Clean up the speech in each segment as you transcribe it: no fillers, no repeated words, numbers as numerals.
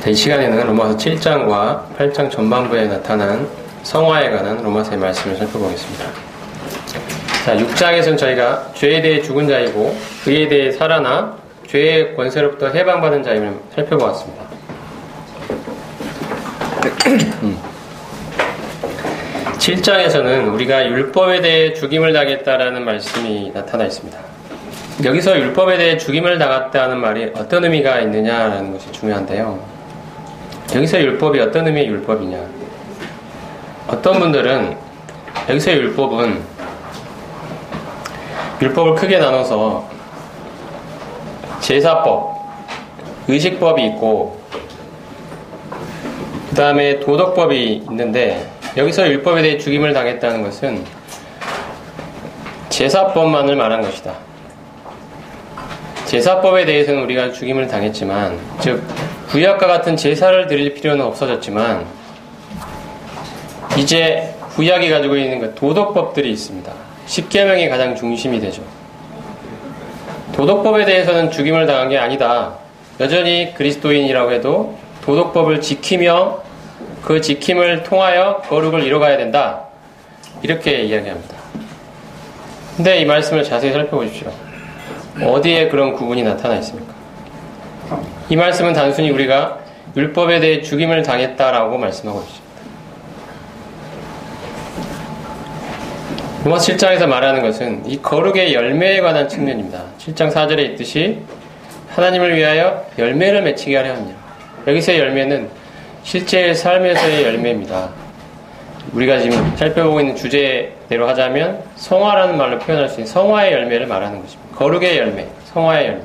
이 시간에는 로마서 7장과 8장 전반부에 나타난 성화에 관한 로마서의 말씀을 살펴보겠습니다. 자, 6장에서는 저희가 죄에 대해 죽은 자이고 그에 대해 살아나 죄의 권세로부터 해방받은 자임을 살펴보았습니다. 7장에서는 우리가 율법에 대해 죽임을 당했다라는 말씀이 나타나 있습니다. 여기서 율법에 대해 죽임을 당했다는 말이 어떤 의미가 있느냐라는 것이 중요한데요. 여기서 율법이 어떤 의미의 율법이냐? 어떤 분들은 여기서의 율법을 크게 나눠서 제사법, 의식법이 있고 그 다음에 도덕법이 있는데, 여기서 율법에 대해 죽임을 당했다는 것은 제사법만을 말한 것이다. 제사법에 대해서는 우리가 죽임을 당했지만, 즉 구약과 같은 제사를 드릴 필요는 없어졌지만 이제 구약이 가지고 있는 그 도덕법들이 있습니다. 십계명이 가장 중심이 되죠. 도덕법에 대해서는 죽임을 당한 게 아니다. 여전히 그리스도인이라고 해도 도덕법을 지키며 그 지킴을 통하여 거룩을 이뤄가야 된다. 이렇게 이야기합니다. 근데 이 말씀을 자세히 살펴보십시오. 어디에 그런 구분이 나타나 있습니까? 이 말씀은 단순히 우리가 율법에 대해 죽임을 당했다라고 말씀하고 있습니다. 로마서 7장에서 말하는 것은 이 거룩의 열매에 관한 측면입니다. 7장 4절에 있듯이 하나님을 위하여 열매를 맺히게 하려 합니다. 여기서의 열매는 실제 삶에서의 열매입니다. 우리가 지금 살펴보고 있는 주제대로 하자면 성화라는 말로 표현할 수 있는 성화의 열매를 말하는 것입니다. 거룩의 열매, 성화의 열매.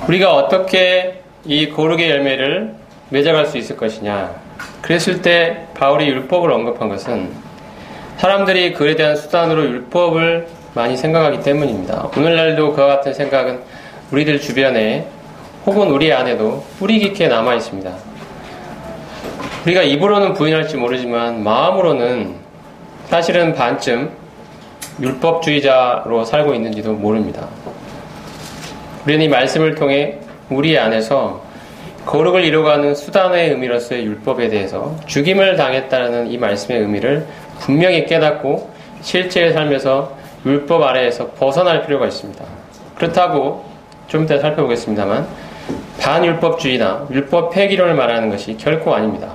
우리가 어떻게 이 거룩의 열매를 맺어갈 수 있을 것이냐. 그랬을 때 바울이 율법을 언급한 것은 사람들이 그에 대한 수단으로 율법을 많이 생각하기 때문입니다. 오늘날도 그와 같은 생각은 우리들 주변에 혹은 우리 안에도 뿌리 깊게 남아 있습니다. 우리가 입으로는 부인할지 모르지만 마음으로는 사실은 반쯤 율법주의자로 살고 있는지도 모릅니다. 우리는 이 말씀을 통해 우리 안에서 거룩을 이루어가는 수단의 의미로서의 율법에 대해서 죽임을 당했다는 이 말씀의 의미를 분명히 깨닫고 실제의 삶에서 율법 아래에서 벗어날 필요가 있습니다. 그렇다고 좀 이따 살펴보겠습니다만 반율법주의나 율법 폐기론을 말하는 것이 결코 아닙니다.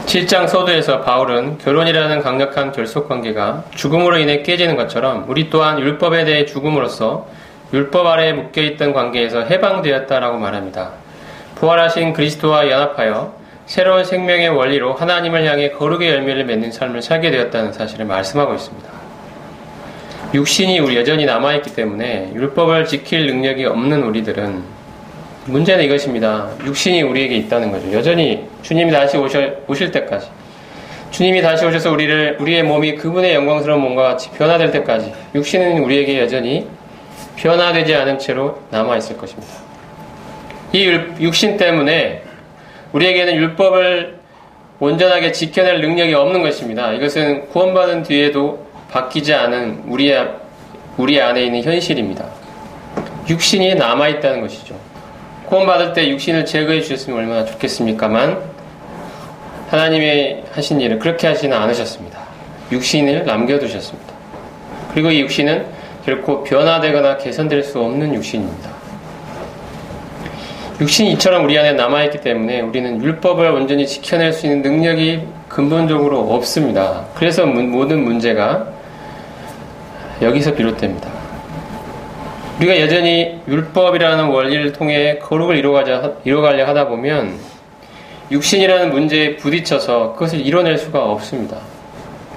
7장 서두에서 바울은 결혼이라는 강력한 결속관계가 죽음으로 인해 깨지는 것처럼 우리 또한 율법에 대해 죽음으로써 율법 아래에 묶여있던 관계에서 해방되었다라고 말합니다. 부활하신 그리스도와 연합하여 새로운 생명의 원리로 하나님을 향해 거룩의 열매를 맺는 삶을 살게 되었다는 사실을 말씀하고 있습니다. 육신이 우리 여전히 남아있기 때문에 율법을 지킬 능력이 없는 우리들은, 문제는 이것입니다. 육신이 우리에게 있다는 거죠. 여전히 주님이 다시 오실 때까지, 주님이 다시 오셔서 우리의 몸이 그분의 영광스러운 몸과 같이 변화될 때까지 육신은 우리에게 여전히 변화되지 않은 채로 남아있을 것입니다. 이 육신 때문에 우리에게는 율법을 온전하게 지켜낼 능력이 없는 것입니다. 이것은 구원받은 뒤에도 바뀌지 않은 우리 안에 있는 현실입니다. 육신이 남아있다는 것이죠. 구원받을 때 육신을 제거해 주셨으면 얼마나 좋겠습니까만 하나님의 하신 일은 그렇게 하지는 않으셨습니다. 육신을 남겨두셨습니다. 그리고 이 육신은 결코 변화되거나 개선될 수 없는 육신입니다. 육신이 이처럼 우리 안에 남아있기 때문에 우리는 율법을 온전히 지켜낼 수 있는 능력이 근본적으로 없습니다. 그래서 모든 문제가 여기서 비롯됩니다. 우리가 여전히 율법이라는 원리를 통해 거룩을 이뤄가려 하다 보면 육신이라는 문제에 부딪혀서 그것을 이뤄낼 수가 없습니다.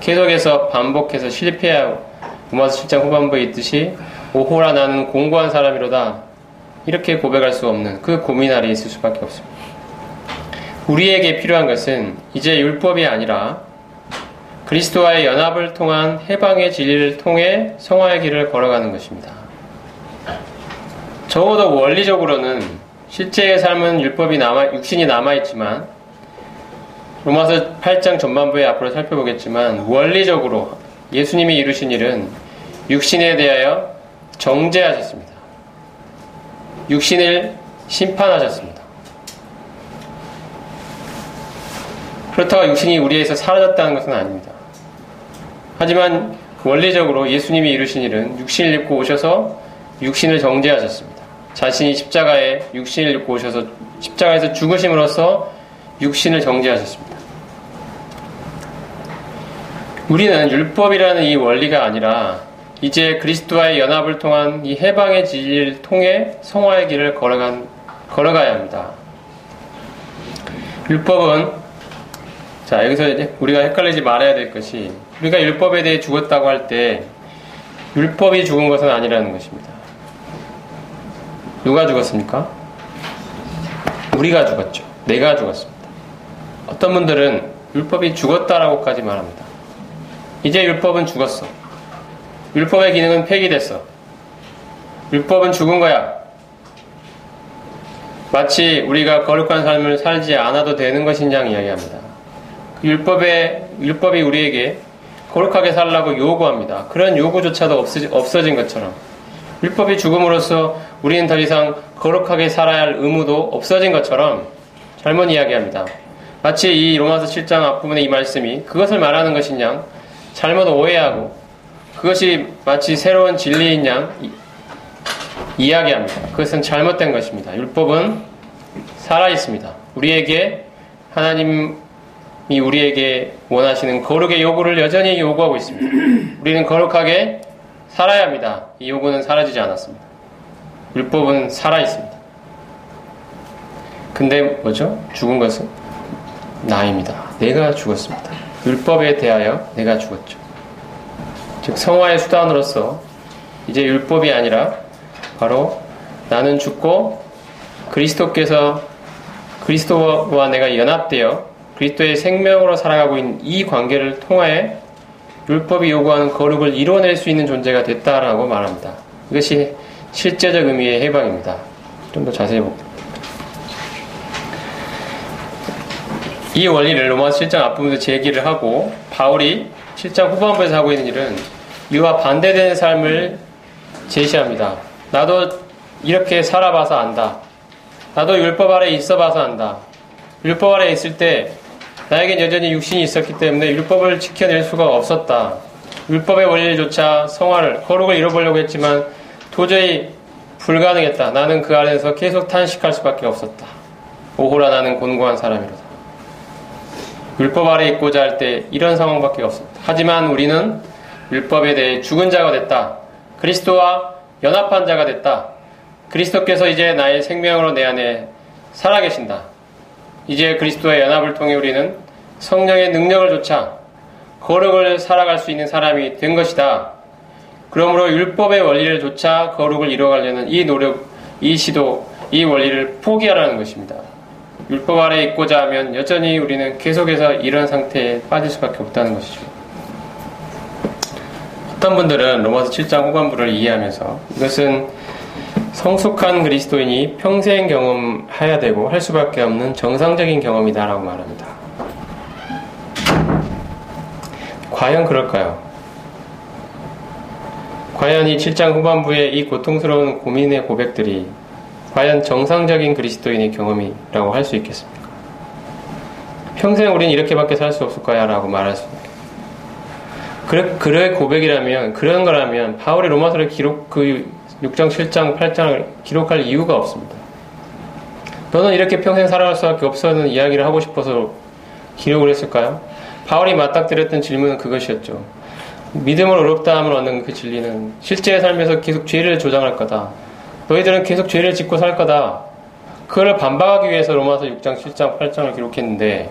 계속해서 반복해서 실패하고, 로마서 7장 후반부에 있듯이 오호라 나는 공고한 사람이로다, 이렇게 고백할 수 없는 그 고민 아래에 있을 수밖에 없습니다. 우리에게 필요한 것은 이제 율법이 아니라 그리스도와의 연합을 통한 해방의 진리를 통해 성화의 길을 걸어가는 것입니다. 적어도 원리적으로는 실제의 삶은 육신이 남아있지만, 로마서 8장 전반부에 앞으로 살펴보겠지만 원리적으로 예수님이 이루신 일은 육신에 대하여 정죄하셨습니다. 육신을 심판하셨습니다. 그렇다고 육신이 우리에서 사라졌다는 것은 아닙니다. 하지만 원리적으로 예수님이 이루신 일은 육신을 입고 오셔서 육신을 정죄하셨습니다. 자신이 십자가에 육신을 입고 오셔서 십자가에서 죽으심으로써 육신을 정죄하셨습니다. 우리는 율법이라는 이 원리가 아니라 이제 그리스도와의 연합을 통한 이 해방의 진리를 통해 성화의 길을 걸어가야 합니다. 율법은, 자, 여기서 이제 우리가 헷갈리지 말아야 될 것이, 우리가 율법에 대해 죽었다고 할 때 율법이 죽은 것은 아니라는 것입니다. 누가 죽었습니까? 우리가 죽었죠. 내가 죽었습니다. 어떤 분들은 율법이 죽었다라고까지 말합니다. 이제 율법은 죽었어. 율법의 기능은 폐기됐어. 율법은 죽은 거야. 마치 우리가 거룩한 삶을 살지 않아도 되는 것인 양 이야기합니다. 율법이 우리에게 거룩하게 살라고 요구합니다. 그런 요구조차도 없어진 것처럼 율법이 죽음으로써 우리는 더 이상 거룩하게 살아야 할 의무도 없어진 것처럼 잘못 이야기합니다. 마치 이 로마서 7장 앞부분의 이 말씀이 그것을 말하는 것인 양 잘못 오해하고 그것이 마치 새로운 진리인 양 이야기합니다. 그것은 잘못된 것입니다. 율법은 살아있습니다. 하나님이 우리에게 원하시는 거룩의 요구를 여전히 요구하고 있습니다. 우리는 거룩하게 살아야 합니다. 이 요구는 사라지지 않았습니다. 율법은 살아있습니다. 근데 뭐죠? 죽은 것은 나입니다. 내가 죽었습니다. 율법에 대하여 내가 죽었죠. 즉 성화의 수단으로서 이제 율법이 아니라 바로 나는 죽고 그리스도와 내가 연합되어 그리스도의 생명으로 살아가고 있는 이 관계를 통하여 율법이 요구하는 거룩을 이뤄낼 수 있는 존재가 됐다라고 말합니다. 이것이 실제적 의미의 해방입니다. 좀 더 자세히 볼게요. 이 원리를 로마서 7장 앞부분에서 제기를 하고 바울이 7장 후반부에서 하고 있는 일은 이와 반대되는 삶을 제시합니다. 나도 이렇게 살아봐서 안다. 나도 율법 아래에 있어봐서 안다. 율법 아래에 있을 때 나에겐 여전히 육신이 있었기 때문에 율법을 지켜낼 수가 없었다. 율법의 원리조차 거룩을 이뤄보려고 했지만 도저히 불가능했다. 나는 그 안에서 계속 탄식할 수밖에 없었다. 오호라 나는 곤고한 사람이로다. 율법 아래에 있고자 할 때 이런 상황밖에 없었다. 하지만 우리는 율법에 대해 죽은 자가 됐다. 그리스도와 연합한 자가 됐다. 그리스도께서 이제 나의 생명으로 내 안에 살아계신다. 이제 그리스도의 연합을 통해 우리는 성령의 능력을 조차 거룩을 살아갈 수 있는 사람이 된 것이다. 그러므로 율법의 원리를 조차 거룩을 이뤄가려는 이 노력, 이 시도, 이 원리를 포기하라는 것입니다. 율법 아래에 있고자 하면 여전히 우리는 계속해서 이런 상태에 빠질 수밖에 없다는 것이죠. 어떤 분들은 로마서 7장 후반부를 이해하면서 이것은 성숙한 그리스도인이 평생 경험해야 되고 할 수밖에 없는 정상적인 경험이다라고 말합니다. 과연 그럴까요? 과연 이 7장 후반부의 이 고통스러운 고민의 고백들이 과연 정상적인 그리스도인의 경험이라고 할 수 있겠습니까? 평생 우린 이렇게밖에 살 수 없을 거야 라고 말할 수 있겠습니까? 그의 고백이라면, 그런 거라면 바울이 로마서를 6장, 7장, 8장을 기록할 이유가 없습니다. 너는 이렇게 평생 살아갈 수밖에 없어는 이야기를 하고 싶어서 기록을 했을까요? 바울이 맞닥뜨렸던 질문은 그것이었죠. 믿음을 어렵다 함을 얻는 그 진리는 실제의 삶에서 계속 죄를 조장할 거다. 너희들은 계속 죄를 짓고 살 거다. 그걸 반박하기 위해서 로마서 6장, 7장, 8장을 기록했는데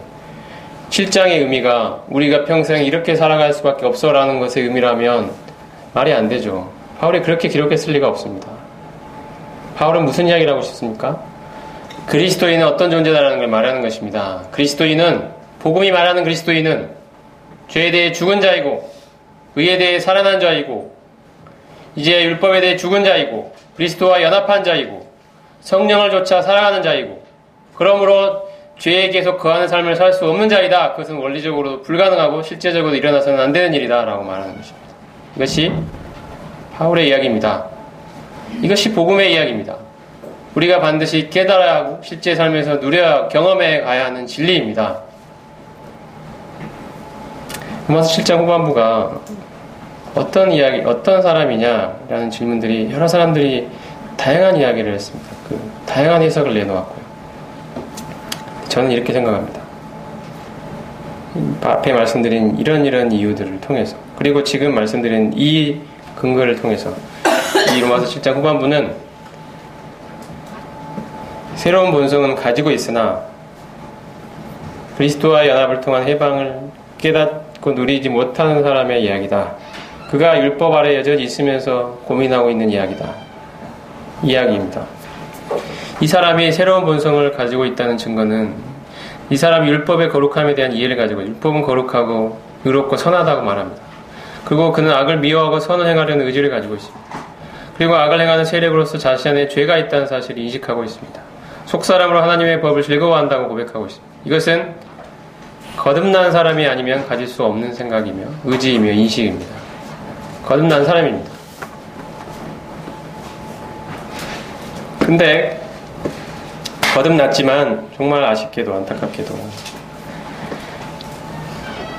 7장의 의미가 우리가 평생 이렇게 살아갈 수밖에 없어라는 것의 의미라면 말이 안 되죠. 바울이 그렇게 기록했을 리가 없습니다. 바울은 무슨 이야기를 하고 싶습니까? 그리스도인은 어떤 존재다라는 걸 말하는 것입니다. 복음이 말하는 그리스도인은 죄에 대해 죽은 자이고 의에 대해 살아난 자이고 이제 율법에 대해 죽은 자이고 그리스도와 연합한 자이고 성령을 조차 살아가는 자이고 그러므로 죄에 계속 거하는 삶을 살 수 없는 자이다. 그것은 원리적으로 불가능하고 실제적으로 일어나서는 안 되는 일이다 라고 말하는 것입니다. 이것이 바울의 이야기입니다. 이것이 복음의 이야기입니다. 우리가 반드시 깨달아야 하고 실제 삶에서 누려 경험해 가야 하는 진리입니다. 로마서 7장 후반부가 어떤 이야기, 어떤 사람이냐라는 질문들이 여러 사람들이 다양한 이야기를 했습니다. 그 다양한 해석을 내놓았고요. 저는 이렇게 생각합니다. 앞에 말씀드린 이런 이유들을 통해서, 그리고 지금 말씀드린 이 근거를 통해서 이 로마서 7장 후반부는 새로운 본성은 가지고 있으나 그리스도와의 연합을 통한 해방을 깨닫고 누리지 못하는 사람의 이야기다. 그가 율법 아래 여전히 있으면서 고민하고 있는 이야기입니다. 이 사람이 새로운 본성을 가지고 있다는 증거는 이 사람이 율법의 거룩함에 대한 이해를 가지고 율법은 거룩하고 의롭고 선하다고 말합니다. 그리고 그는 악을 미워하고 선을 행하려는 의지를 가지고 있습니다. 그리고 악을 행하는 세력으로서 자신 안에 죄가 있다는 사실을 인식하고 있습니다. 속사람으로 하나님의 법을 즐거워한다고 고백하고 있습니다. 이것은 거듭난 사람이 아니면 가질 수 없는 생각이며 의지이며 인식입니다. 거듭난 사람입니다. 근데 거듭났지만 정말 아쉽게도 안타깝게도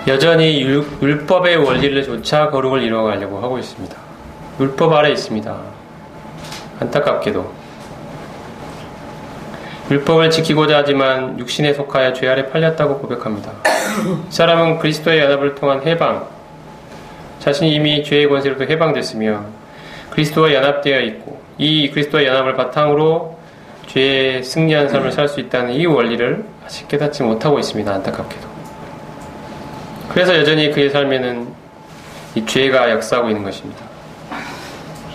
여전히 율법의 원리를 조차 거룩을 이루어가려고 하고 있습니다. 율법 아래 있습니다. 안타깝게도 율법을 지키고자 하지만 육신에 속하여 죄 아래 팔렸다고 고백합니다. 이 사람은 그리스도의 연합을 통한 해방, 자신이 이미 죄의 권세로부터 해방됐으며 그리스도와 연합되어 있고 이 그리스도의 연합을 바탕으로 죄에 승리한 삶을 살 수 있다는 이 원리를 아직 깨닫지 못하고 있습니다. 안타깝게도. 그래서 여전히 그의 삶에는 이 죄가 역사하고 있는 것입니다.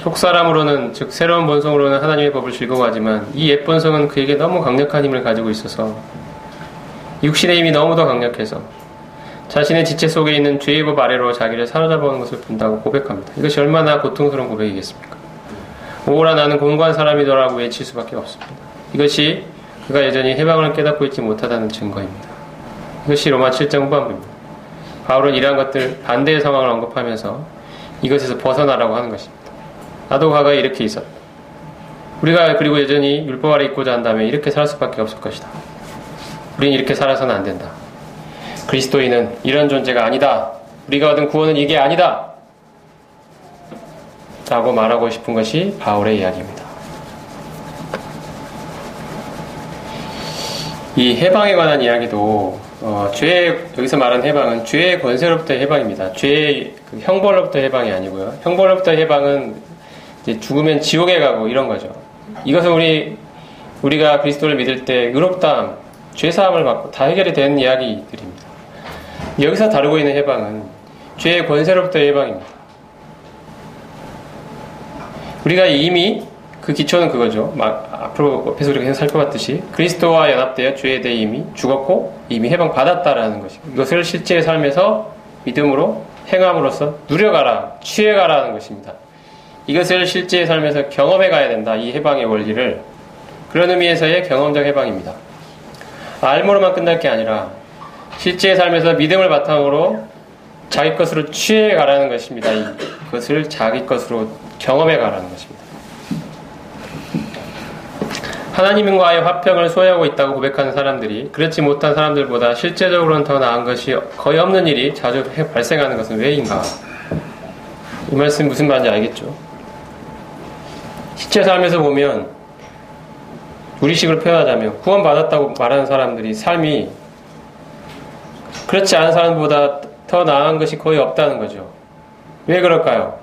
속사람으로는, 즉 새로운 본성으로는 하나님의 법을 즐거워하지만 이 옛 본성은 그에게 너무 강력한 힘을 가지고 있어서 육신의 힘이 너무도 강력해서 자신의 지체 속에 있는 죄의 법 아래로 자기를 사로잡아오는 것을 본다고 고백합니다. 이것이 얼마나 고통스러운 고백이겠습니까? 오라 나는 공고한 사람이더라고 외칠 수밖에 없습니다. 이것이 그가 여전히 해방을 깨닫고 있지 못하다는 증거입니다. 이것이 로마 7장 후반부입니다. 바울은 이러한 것들 반대의 상황을 언급하면서 이것에서 벗어나라고 하는 것입니다. 나도 과거에 이렇게 있었다. 우리가 그리고 여전히 율법 아래 있고자 한다면 이렇게 살 수밖에 없을 것이다. 우린 이렇게 살아서는 안 된다. 그리스도인은 이런 존재가 아니다. 우리가 얻은 구원은 이게 아니다. 라고 말하고 싶은 것이 바울의 이야기입니다. 이 해방에 관한 이야기도 여기서 말하는 해방은 죄의 권세로부터의 해방입니다. 죄의 형벌로부터 해방이 아니고요. 형벌로부터 해방은 이제 죽으면 지옥에 가고 이런 거죠. 이것은 우리가 그리스도를 믿을 때 의롭다함, 죄사함을 받고 다 해결이 되는 이야기들입니다. 여기서 다루고 있는 해방은 죄의 권세로부터의 해방입니다. 우리가 이미 그 기초는 그거죠. 앞으로 옆에서 우리가 계속 살펴봤듯이 그리스도와 연합되어 죄에 대해 이미 죽었고 이미 해방받았다라는 것입니다. 이것을 실제의 삶에서 믿음으로 행함으로써 누려가라, 취해가라는 것입니다. 이것을 실제의 삶에서 경험해 가야 된다. 이 해방의 원리를. 그런 의미에서의 경험적 해방입니다. 알모로만 끝날 게 아니라 실제의 삶에서 믿음을 바탕으로 자기 것으로 취해 가라는 것입니다. 이것을 자기 것으로 경험해 가라는 것입니다. 하나님과의 화평을 소유하고 있다고 고백하는 사람들이 그렇지 못한 사람들보다 실제적으로는 더 나은 것이 거의 없는 일이 자주 발생하는 것은 왜인가? 이 말씀 무슨 말인지 알겠죠? 실제 삶에서 보면 우리식으로 표현하자면 구원받았다고 말하는 사람들이 삶이 그렇지 않은 사람보다 더 나은 것이 거의 없다는 거죠. 왜 그럴까요?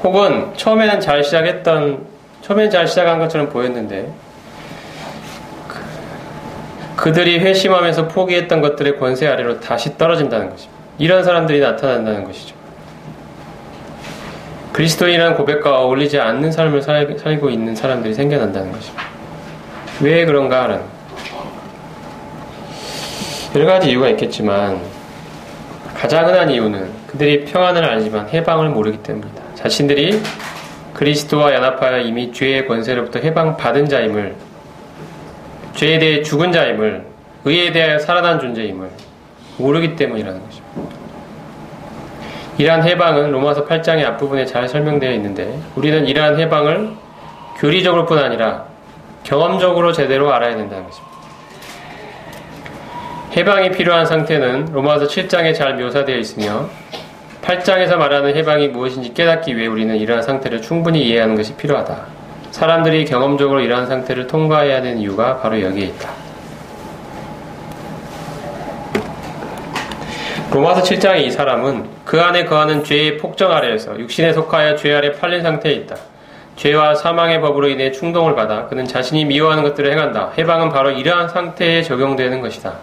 혹은 처음에는 잘 시작한 것처럼 보였는데 그들이 회심하면서 포기했던 것들의 권세 아래로 다시 떨어진다는 것입니다. 이런 사람들이 나타난다는 것이죠. 그리스도인이라는 고백과 어울리지 않는 삶을 살고 있는 사람들이 생겨난다는 것입니다. 왜 그런가 하는 여러 가지 이유가 있겠지만 가장 흔한 이유는 그들이 평안을 알지만 해방을 모르기 때문입니다. 자신들이 그리스도와 연합하여 이미 죄의 권세로부터 해방받은 자임을, 죄에 대해 죽은 자임을, 의에 대하여 살아난 존재임을 모르기 때문이라는 것입니다. 이러한 해방은 로마서 8장의 앞부분에 잘 설명되어 있는데 우리는 이러한 해방을 교리적으로 뿐 아니라 경험적으로 제대로 알아야 된다는 것입니다. 해방이 필요한 상태는 로마서 7장에 잘 묘사되어 있으며 8장에서 말하는 해방이 무엇인지 깨닫기 위해 우리는 이러한 상태를 충분히 이해하는 것이 필요하다. 사람들이 경험적으로 이러한 상태를 통과해야 되는 이유가 바로 여기에 있다. 로마서 7장의 이 사람은 그 안에 거하는 죄의 폭정 아래에서 육신에 속하여 죄 아래 팔린 상태에 있다. 죄와 사망의 법으로 인해 충동을 받아 그는 자신이 미워하는 것들을 행한다. 해방은 바로 이러한 상태에 적용되는 것이다.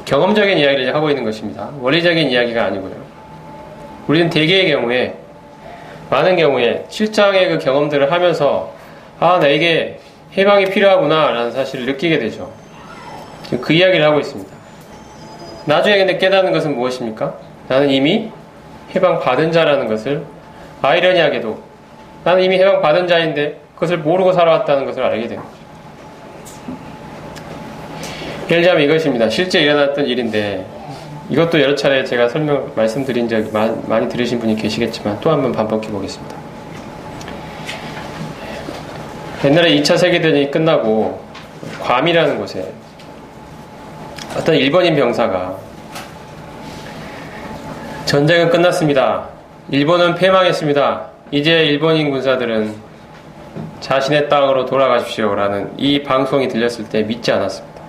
경험적인 이야기를 하고 있는 것입니다. 원리적인 이야기가 아니고요. 우리는 대개의 경우에, 많은 경우에 7장의 그 경험들을 하면서 나에게 해방이 필요하구나 라는 사실을 느끼게 되죠. 지금 그 이야기를 하고 있습니다. 나중에 근데 깨닫는 것은 무엇입니까? 나는 이미 해방받은 자라는 것을, 아이러니하게도 나는 이미 해방받은 자인데 그것을 모르고 살아왔다는 것을 알게 됩니다. 예를 들자면 이것입니다. 실제 일어났던 일인데, 이것도 여러 차례 제가 말씀드린 적이 많이 들으신 분이 계시겠지만 또 한번 반복해 보겠습니다. 옛날에 2차 세계대전이 끝나고 괌이라는 곳에 어떤 일본인 병사가 전쟁은 끝났습니다. 일본은 패망했습니다. 이제 일본인 군사들은 자신의 땅으로 돌아가십시오 라는 이 방송이 들렸을 때 믿지 않았습니다.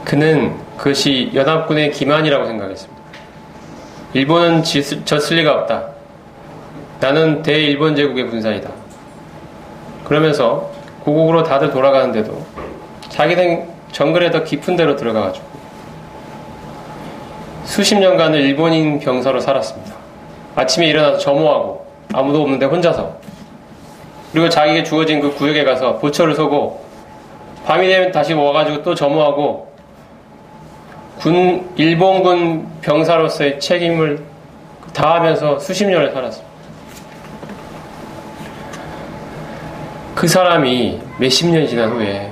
그는 그것이 연합군의 기만이라고 생각했습니다. 일본은 졌을 리가 없다. 나는 대일본 제국의 군사이다. 그러면서 고국으로 다들 돌아가는데도 자기는 정글에 더 깊은 데로 들어가가지고 수십 년간을 일본인 병사로 살았습니다. 아침에 일어나서 점호하고 아무도 없는데 혼자서, 그리고 자기에게 주어진 그 구역에 가서 보초를 서고 밤이 되면 다시 와가지고 또 점호하고 일본군 병사로서의 책임을 다하면서 수십 년을 살았습니다. 그 사람이 몇십 년이 지난 후에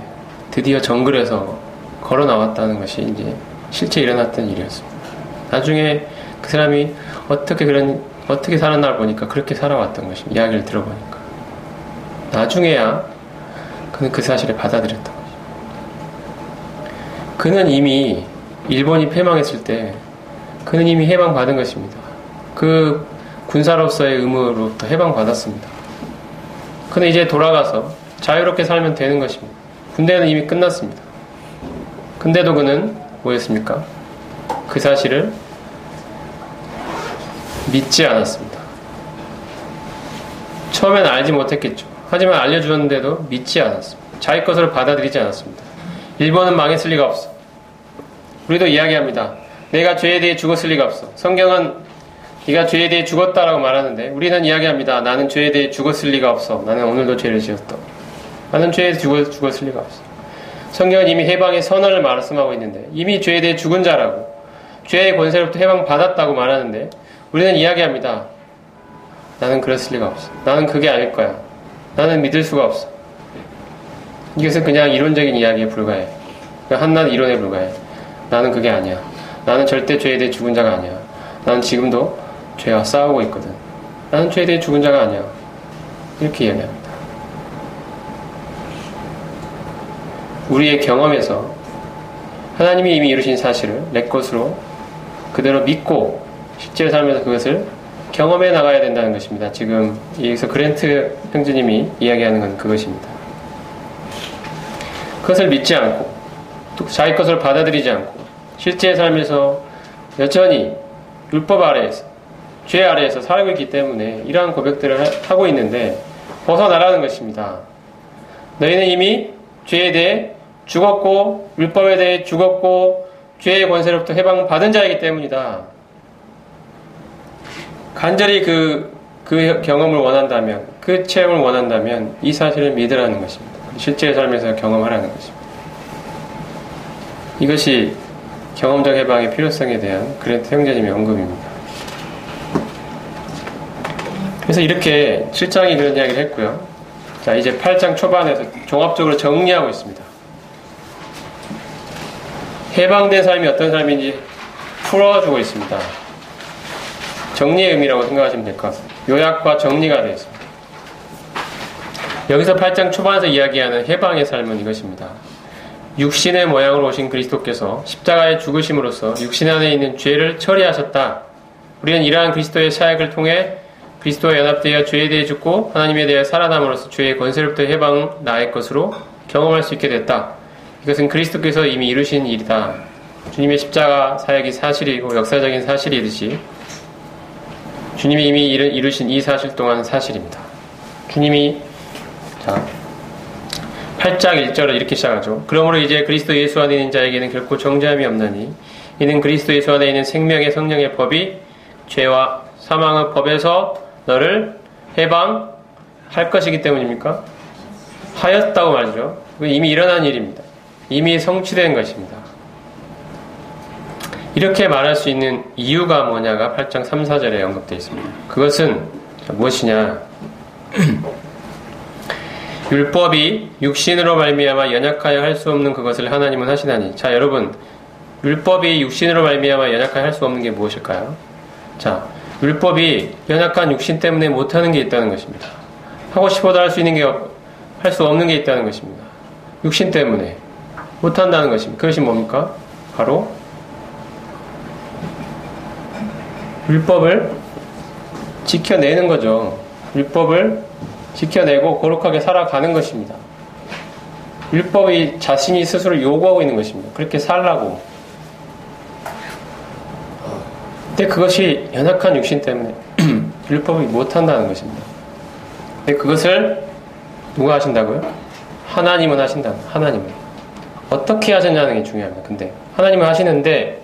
드디어 정글에서 걸어 나왔다는 것이 이제 실제 일어났던 일이었습니다. 나중에 그 사람이 어떻게 살았나를 보니까 그렇게 살아왔던 것입니다. 이야기를 들어보니까. 나중에야 그는 그 사실을 받아들였던 것입니다. 그는 이미 일본이 패망했을 때 그는 이미 해방받은 것입니다. 그 군사로서의 의무로부터 해방받았습니다. 그는 이제 돌아가서 자유롭게 살면 되는 것입니다. 군대는 이미 끝났습니다. 근데도 그는 뭐였습니까? 그 사실을 믿지 않았습니다. 처음엔 알지 못했겠죠. 하지만 알려주었는데도 믿지 않았습니다. 자기 것으로 받아들이지 않았습니다. 일본은 망했을 리가 없어. 우리도 이야기합니다. 내가 죄에 대해 죽었을 리가 없어. 성경은 네가 죄에 대해 죽었다라고 말하는데 우리는 이야기합니다. 나는 죄에 대해 죽었을 리가 없어. 나는 오늘도 죄를 지었다. 나는 죄에 대해 죽었을 리가 없어. 성경은 이미 해방의 선언을 말씀하고 있는데 이미 죄에 대해 죽은 자라고, 죄의 권세로부터 해방받았다고 말하는데 우리는 이야기합니다. 나는 그랬을 리가 없어. 나는 그게 아닐 거야. 나는 믿을 수가 없어. 이것은 그냥 이론적인 이야기에 불과해. 그냥 한낱 이론에 불과해. 나는 그게 아니야. 나는 절대 죄에 대해 죽은 자가 아니야. 나는 지금도 죄와 싸우고 있거든. 나는 죄에 대해 죽은 자가 아니야. 이렇게 이야기합니다. 우리의 경험에서 하나님이 이미 이루신 사실을 내 것으로 그대로 믿고 실제 삶에서 그것을 경험해 나가야 된다는 것입니다. 지금 여기서 그랜트 형제님이 이야기하는 건 그것입니다. 그것을 믿지 않고 또 자기 것을 받아들이지 않고 실제 삶에서 여전히 율법 아래에서, 죄 아래에서 살고 있기 때문에 이러한 고백들을 하고 있는데 벗어나라는 것입니다. 너희는 이미 죄에 대해 죽었고 율법에 대해 죽었고 죄의 권세로부터 해방받은 자이기 때문이다. 간절히 그 경험을 원한다면, 그 체험을 원한다면 이 사실을 믿으라는 것입니다. 실제 삶에서 경험하라는 것입니다. 이것이 경험적 해방의 필요성에 대한 그랜트 형제님의 언급입니다. 그래서 이렇게 7장이 그런 이야기를 했고요. 자, 이제 8장 초반에서 종합적으로 정리하고 있습니다. 해방된 삶이 어떤 삶인지 풀어주고 있습니다. 정리의 의미라고 생각하시면 될 것 같습니다. 요약과 정리가 되어 있습니다. 여기서 8장 초반에서 이야기하는 해방의 삶은 이것입니다. 육신의 모양으로 오신 그리스도께서 십자가에 죽으심으로써 육신 안에 있는 죄를 처리하셨다. 우리는 이러한 그리스도의 사역을 통해 그리스도와 연합되어 죄에 대해 죽고 하나님에 대해 살아남으로써 죄의 권세로부터 해방 나의 것으로 경험할 수 있게 됐다. 이것은 그리스도께서 이미 이루신 일이다. 주님의 십자가 사역이 사실이고 역사적인 사실이듯이 주님이 이미 이루신 이 사실 또한 사실입니다. 주님이 8장 1절을 이렇게 시작하죠. 그러므로 이제 그리스도 예수 안에 있는 자에게는 결코 정죄함이 없나니 이는 그리스도 예수 안에 있는 생명의 성령의 법이 죄와 사망의 법에서 너를 해방할 것이기 때문입니까? 하였다고 말이죠. 이미 일어난 일입니다. 이미 성취된 것입니다. 이렇게 말할 수 있는 이유가 뭐냐가 8장 3, 4절에 언급되어 있습니다. 그것은 무엇이냐? 율법이 육신으로 말미암아 연약하여 할 수 없는 그것을 하나님은 하시나니. 자, 여러분, 율법이 육신으로 말미암아 연약하여 할 수 없는 게 무엇일까요? 자, 율법이 연약한 육신 때문에 못하는 게 있다는 것입니다. 하고 싶어도 할 수 있는 게 할 수 없는 게 있다는 것입니다. 육신 때문에 못한다는 것입니다. 그것이 뭡니까? 바로 율법을 지켜내는 거죠. 율법을 지켜내고 거룩하게 살아가는 것입니다. 율법이 자신이 스스로 요구하고 있는 것입니다. 그렇게 살라고. 근데 그것이 연약한 육신 때문에 율법이 못한다는 것입니다. 근데 그것을 누가 하신다고요? 하나님은 하신다. 하나님은. 어떻게 하셨냐는 게 중요합니다. 근데 하나님은 하시는데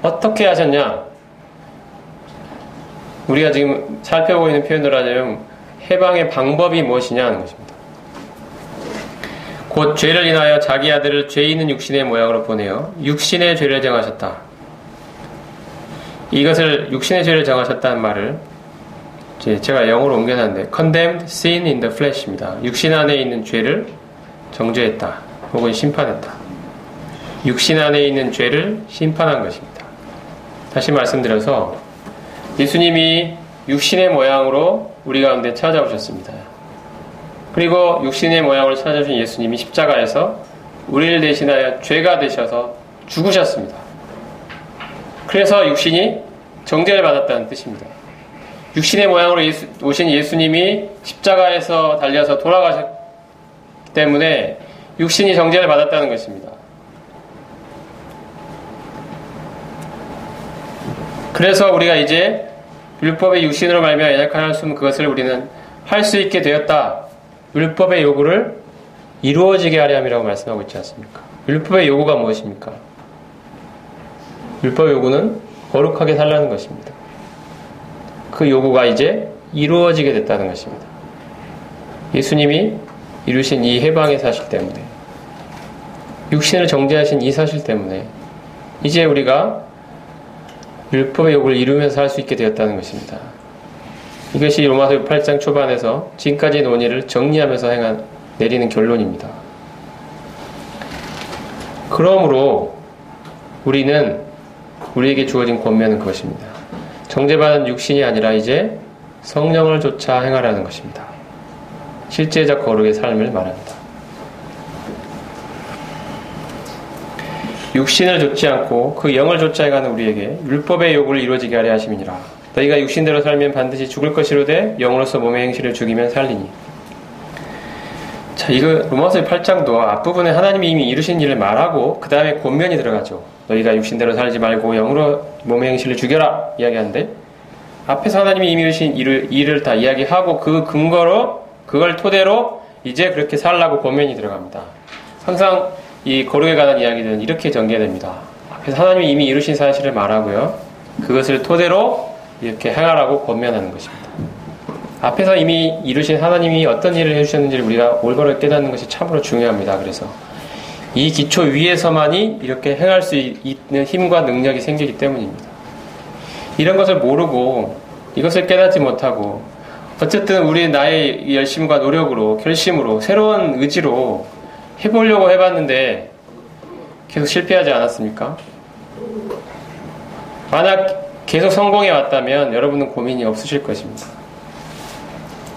어떻게 하셨냐? 우리가 지금 살펴보고 있는 표현으로 하자면 해방의 방법이 무엇이냐 하는 것입니다. 곧 죄를 인하여 자기 아들을 죄 있는 육신의 모양으로 보내어 육신의 죄를 정하셨다. 이것을 육신의 죄를 정하셨다는 말을 제가 영어로 옮겨놨는데 condemned sin in the flesh입니다. 육신 안에 있는 죄를 정죄했다. 혹은 심판했다. 육신 안에 있는 죄를 심판한 것입니다. 다시 말씀드려서 예수님이 육신의 모양으로 우리 가운데 찾아오셨습니다. 그리고 육신의 모양으로 찾아오신 예수님이 십자가에서 우리를 대신하여 죄가 되셔서 죽으셨습니다. 그래서 육신이 정죄를 받았다는 뜻입니다. 육신의 모양으로 오신 예수님이 십자가에서 달려서 돌아가셨기 때문에 육신이 정죄를 받았다는 것입니다. 그래서 우리가 이제 율법의 육신으로 말미암아 연약하여 할 수 없는 그것을 우리는 할 수 있게 되었다. 율법의 요구를 이루어지게 하려 함이라고 말씀하고 있지 않습니까? 율법의 요구가 무엇입니까? 율법의 요구는 거룩하게 살라는 것입니다. 그 요구가 이제 이루어지게 됐다는 것입니다. 예수님이 이루신 이 해방의 사실 때문에, 육신을 정죄하신 이 사실 때문에 이제 우리가 율법의 요구를 이루면서 할 수 있게 되었다는 것입니다. 이것이 로마서 8장 초반에서 지금까지 논의를 정리하면서 내리는 결론입니다. 그러므로 우리에게 주어진 권면은 그것입니다. 정죄받은 육신이 아니라 이제 성령을 쫓아 행하라는 것입니다. 실제적 거룩의 삶을 말합니다. 육신을 좇지 않고 그 영을 좇아 행하는 우리에게 율법의 요구를 이루어지게 하려 하심이니라. 너희가 육신대로 살면 반드시 죽을 것이로되 영으로서 몸의 행실을 죽이면 살리니. 자, 이거 로마서 8장도 앞부분에 하나님이 이미 이루신 일을 말하고 그 다음에 권면이 들어가죠. 너희가 육신대로 살지 말고 영으로 몸의 행실을 죽여라 이야기하는데, 앞에서 하나님이 이미 이루신 일을 다 이야기하고 그 근거로 그걸 토대로 이제 그렇게 살라고 권면이 들어갑니다. 항상 이 거룩에 관한 이야기들은 이렇게 전개됩니다. 앞에서 하나님이 이미 이루신 사실을 말하고요, 그것을 토대로 이렇게 행하라고 권면하는 것입니다. 앞에서 이미 이루신 하나님이 어떤 일을 해주셨는지를 우리가 올바로 깨닫는 것이 참으로 중요합니다. 그래서 이 기초 위에서만이 이렇게 행할 수 있는 힘과 능력이 생기기 때문입니다. 이런 것을 모르고 이것을 깨닫지 못하고 어쨌든 우리 나의 열심과 노력으로 결심으로 새로운 의지로 해보려고 해봤는데 계속 실패하지 않았습니까? 만약 계속 성공해 왔다면 여러분은 고민이 없으실 것입니다.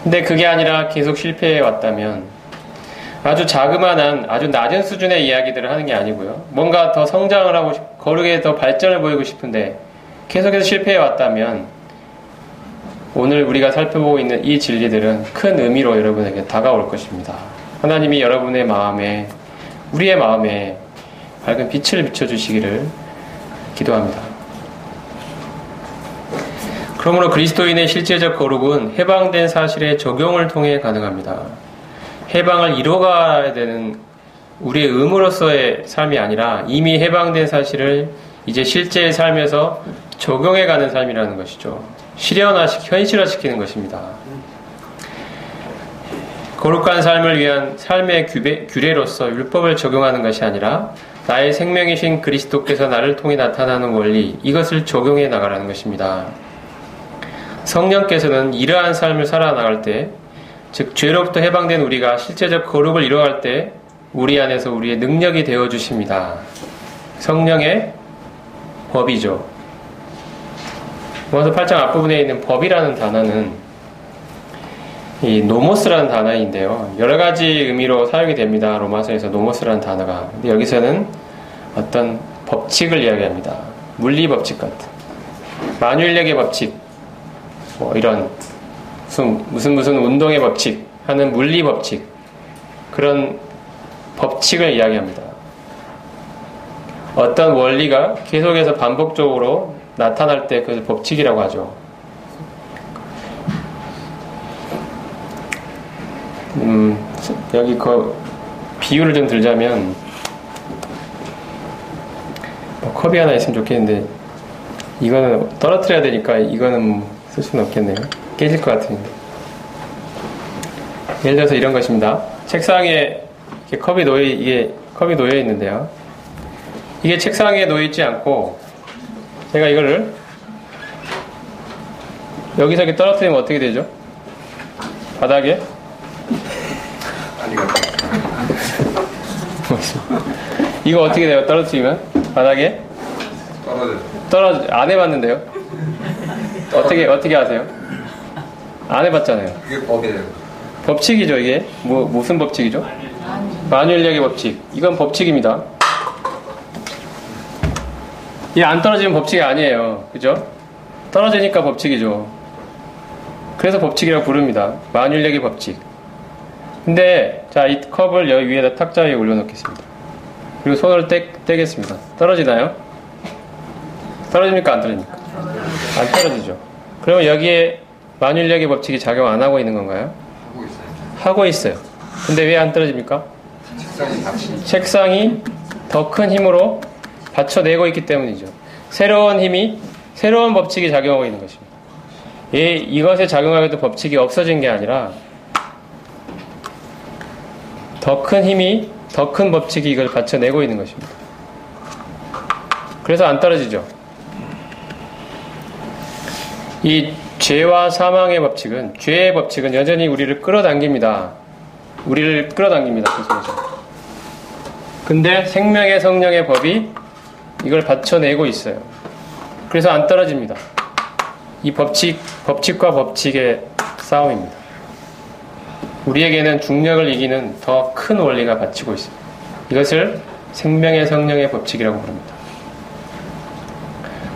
근데 그게 아니라 계속 실패해 왔다면 아주 자그마한 아주 낮은 수준의 이야기들을 하는 게 아니고요. 뭔가 더 성장을 하고 거룩에 더 발전을 보이고 싶은데 계속해서 실패해 왔다면 오늘 우리가 살펴보고 있는 이 진리들은 큰 의미로 여러분에게 다가올 것입니다. 하나님이 여러분의 마음에, 우리의 마음에 밝은 빛을 비춰주시기를 기도합니다. 그러므로 그리스도인의 실제적 거룩은 해방된 사실의 적용을 통해 가능합니다. 해방을 이뤄가야 되는 우리의 의무로서의 삶이 아니라 이미 해방된 사실을 이제 실제의 삶에서 적용해가는 삶이라는 것이죠. 현실화시키는 것입니다. 거룩한 삶을 위한 삶의 규례로서 율법을 적용하는 것이 아니라 나의 생명이신 그리스도께서 나를 통해 나타나는 원리, 이것을 적용해 나가라는 것입니다. 성령께서는 이러한 삶을 살아나갈 때, 즉 죄로부터 해방된 우리가 실제적 거룩을 이뤄갈 때 우리 안에서 우리의 능력이 되어주십니다. 성령의 법이죠. 로마서 8장 앞부분에 있는 법이라는 단어는 이 노모스라는 단어인데요. 여러 가지 의미로 사용이 됩니다. 로마서에서 노모스라는 단어가. 근데 여기서는 어떤 법칙을 이야기합니다. 물리 법칙 같은. 만유인력의 법칙. 뭐 이런 무슨 운동의 법칙 하는 물리 법칙. 그런 법칙을 이야기합니다. 어떤 원리가 계속해서 반복적으로 나타날 때 그것을 법칙이라고 하죠. 여기 비유를 좀 들자면 컵이 하나 있으면 좋겠는데 이거는 떨어뜨려야 되니까 이거는 쓸 수는 없겠네요. 깨질 것 같은데. 예를 들어서 이런 것입니다. 책상에 이렇게 컵이 놓여 있는데요. 이게 책상에 놓여 있지 않고 제가 이거를 여기서 이렇게 떨어뜨리면 어떻게 되죠? 바닥에? 이거 어떻게 돼요? 떨어뜨리면? 바닥에? 안 해봤는데요? 어떻게 하세요? 안 해봤잖아요. 그게 법이에요. 법칙이죠, 이게. 무슨 법칙이죠? 만유인력의 법칙. 이건 법칙입니다. 이게 안 떨어지면 법칙이 아니에요. 그죠? 떨어지니까 법칙이죠. 그래서 법칙이라고 부릅니다. 만유인력의 법칙. 근데, 자, 이 컵을 여기 위에다 탁자 위에 올려놓겠습니다. 그리고 손을 떼겠습니다. 떨어지나요? 떨어집니까? 안 떨어집니까? 안 떨어지죠. 그러면 여기에 만유인력의 법칙이 작용 안 하고 있는 건가요? 하고 있어요. 하고 있어요. 근데 왜 안 떨어집니까? 책상이 더 큰 힘으로 받쳐내고 있기 때문이죠. 새로운 법칙이 작용하고 있는 것입니다. 이것에 작용하게도 법칙이 없어진 게 아니라 더 큰 힘이, 더 큰 법칙이 이걸 받쳐내고 있는 것입니다. 그래서 안 떨어지죠. 이 죄와 사망의 법칙은, 죄의 법칙은 여전히 우리를 끌어당깁니다. 계속해서. 근데 생명의 성령의 법이 이걸 받쳐내고 있어요. 그래서 안 떨어집니다. 이 법칙과 법칙의 싸움입니다. 우리에게는 중력을 이기는 더 큰 원리가 받치고 있습니다. 이것을 생명의 성령의 법칙이라고 부릅니다.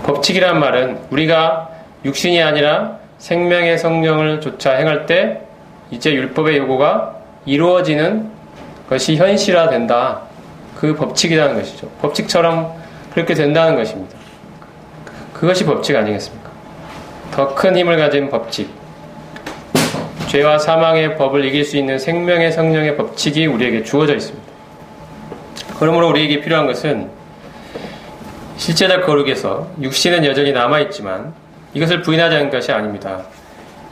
법칙이란 말은 우리가 육신이 아니라 생명의 성령을 조차 행할 때 이제 율법의 요구가 이루어지는 것이 현실화된다. 그 법칙이라는 것이죠. 법칙처럼 그렇게 된다는 것입니다. 그것이 법칙 아니겠습니까? 더 큰 힘을 가진 법칙. 죄와 사망의 법을 이길 수 있는 생명의 성령의 법칙이 우리에게 주어져 있습니다. 그러므로 우리에게 필요한 것은 실제적 거룩에서 육신은 여전히 남아있지만 이것을 부인하지 않는 것이 아닙니다.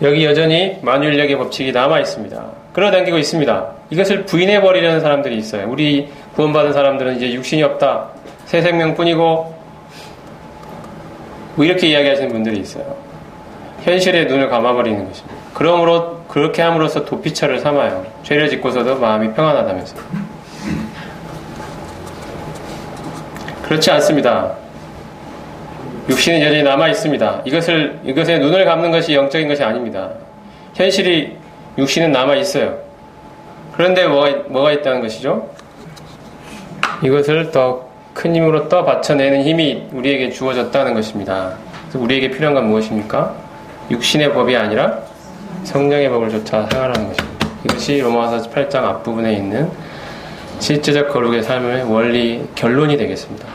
여기 여전히 만유인력의 법칙이 남아있습니다. 끌어당기고 있습니다. 이것을 부인해버리려는 사람들이 있어요. 우리 구원받은 사람들은 이제 육신이 없다. 새 생명뿐이고 뭐 이렇게 이야기하시는 분들이 있어요. 현실에 눈을 감아버리는 것입니다. 그러므로 그렇게 함으로써 도피처를 삼아요. 죄를 짓고서도 마음이 평안하다면서. 그렇지 않습니다. 육신은 여전히 남아있습니다. 이것에 눈을 감는 것이 영적인 것이 아닙니다. 현실이 육신은 남아 있어요. 그런데 뭐가 있다는 것이죠? 이것을 더 큰 힘으로 떠받쳐내는 힘이 우리에게 주어졌다는 것입니다. 그래서 우리에게 필요한 건 무엇입니까? 육신의 법이 아니라 성령의 법을 쫓아 생활하는 것입니다. 이것이 로마서 8장 앞부분에 있는 실제적 거룩의 삶의 원리, 결론이 되겠습니다.